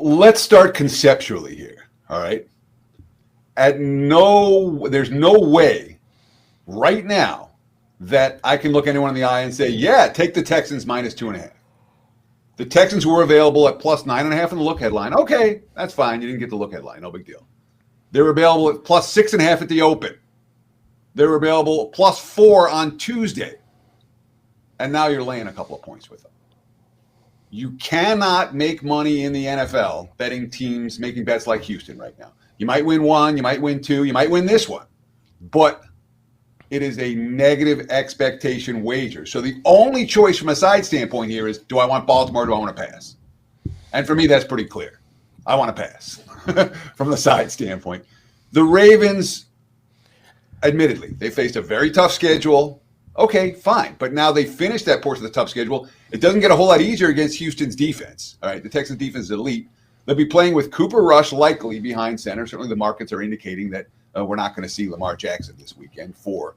let's start conceptually here. All right. There's no way right now that I can look anyone in the eye and say, yeah, take the Texans minus 2.5. The Texans were available at plus 9.5 in the look headline. Okay, that's fine. You didn't get the look headline. No big deal. They were available at plus 6.5 at the open. They were available at plus 4 on Tuesday. And now you're laying a couple of points with them. You cannot make money in the NFL betting teams making bets like Houston right now. You might win one, you might win two, you might win this one. But it is a negative expectation wager. So the only choice from a side standpoint here is, do I want Baltimore or do I want to pass? And for me, that's pretty clear. I want to pass from the side standpoint. The Ravens, admittedly, they faced a very tough schedule. Okay, fine. But now they finished that portion of the tough schedule. It doesn't get a whole lot easier against Houston's defense. All right, the Texans defense is elite. They'll be playing with Cooper Rush likely behind center. Certainly the markets are indicating that we're not going to see Lamar Jackson this weekend for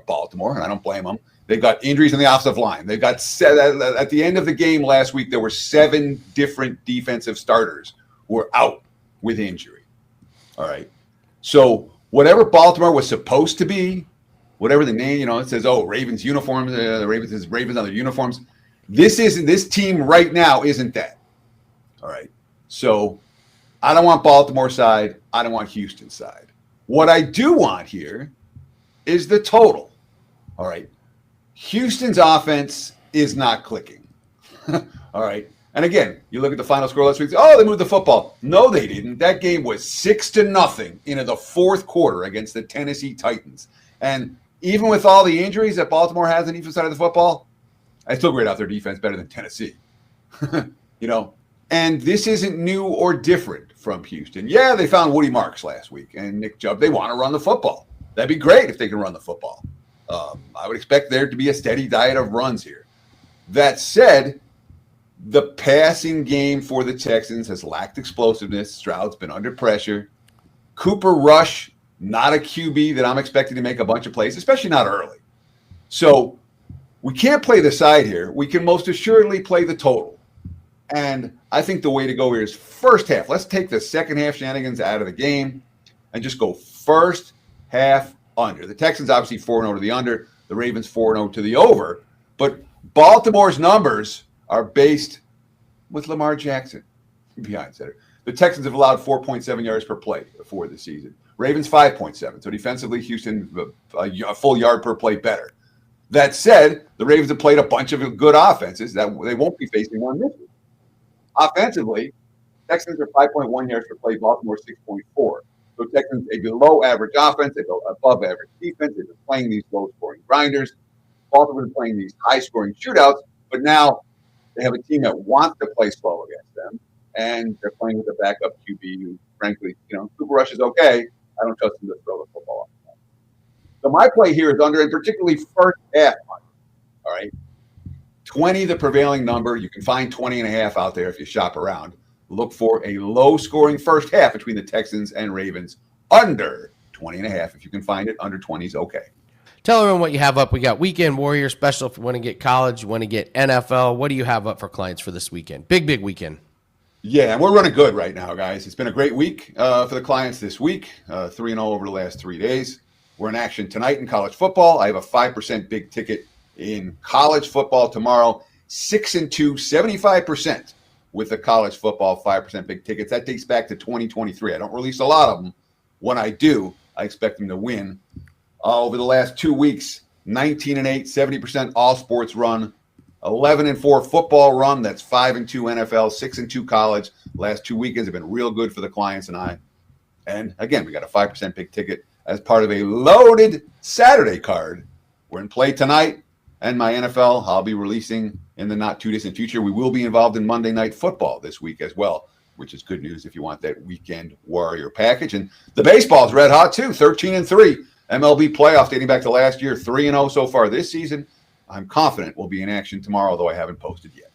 Baltimore, and I don't blame them. They've got injuries in the offensive line. They've got at the end of the game last week, there were 7 different defensive starters who were out with injury. All right. So whatever Baltimore was supposed to be, whatever the name, it says, Ravens uniforms, the Ravens is Ravens on their uniforms. This team right now isn't that. All right. So I don't want Baltimore side. I don't want Houston side. What I do want here is the total. All right. Houston's offense is not clicking. All right. And again, you look at the final score last week. They moved the football. No, they didn't. That game was 6-0 into the fourth quarter against the Tennessee Titans. And even with all the injuries that Baltimore has on the defensive side of the football, I still grade out their defense better than Tennessee. And this isn't new or different from Houston. Yeah, they found Woody Marks last week and Nick Chubb. They want to run the football. That'd be great if they can run the football. I would expect there to be a steady diet of runs here. That said, the passing game for the Texans has lacked explosiveness. Stroud's been under pressure. Cooper Rush, not a QB that I'm expecting to make a bunch of plays, especially not early. So we can't play the side here. We can most assuredly play the total. And I think the way to go here is first half. Let's take the second half shenanigans out of the game and just go first half under. The Texans obviously 4-0 to the under. The Ravens 4-0 to the over. But Baltimore's numbers are based with Lamar Jackson behind center. The Texans have allowed 4.7 yards per play for the season. Ravens 5.7. So defensively, Houston a full yard per play better. That said, the Ravens have played a bunch of good offenses that they won't be facing one this week. Offensively, Texans are 5.1 yards per play, Baltimore 6.4. So Texans a below average offense, they go above average defense. They've been playing these low scoring grinders. Baltimore's been playing these high scoring shootouts, but now they have a team that wants to play slow against them, and they're playing with a backup QB who, frankly, Cooper Rush is okay. I don't trust him to throw the football off. So my play here is under, and particularly first half under. All right. 20, the prevailing number. You can find 20.5 out there if you shop around. Look for a low-scoring first half between the Texans and Ravens under 20.5. If you can find it, under 20 is okay. Tell everyone what you have up. We got Weekend Warrior special if you want to get college, you want to get NFL. What do you have up for clients for this weekend? Big weekend. Yeah, and we're running good right now, guys. It's been a great week for the clients this week, 3-0 over the last 3 days. We're in action tonight in college football. I have a 5% big ticket in college football tomorrow, 6-2, 75% with the college football 5% big tickets. That dates back to 2023. I don't release a lot of them. When I do, I expect them to win. Over the last 2 weeks, 19-8, 70% all sports run, 11-4 football run. That's 5-2 NFL, 6-2 college. Last 2 weekends have been real good for the clients and I. And again, we got a 5% big ticket as part of a loaded Saturday card. We're in play tonight. And my NFL, I'll be releasing in the not too distant future. We will be involved in Monday Night Football this week as well, which is good news if you want that Weekend Warrior package. And the baseball's red hot too, 13-3. MLB playoff dating back to last year, 3-0 so far this season. I'm confident we'll be in action tomorrow, although I haven't posted yet.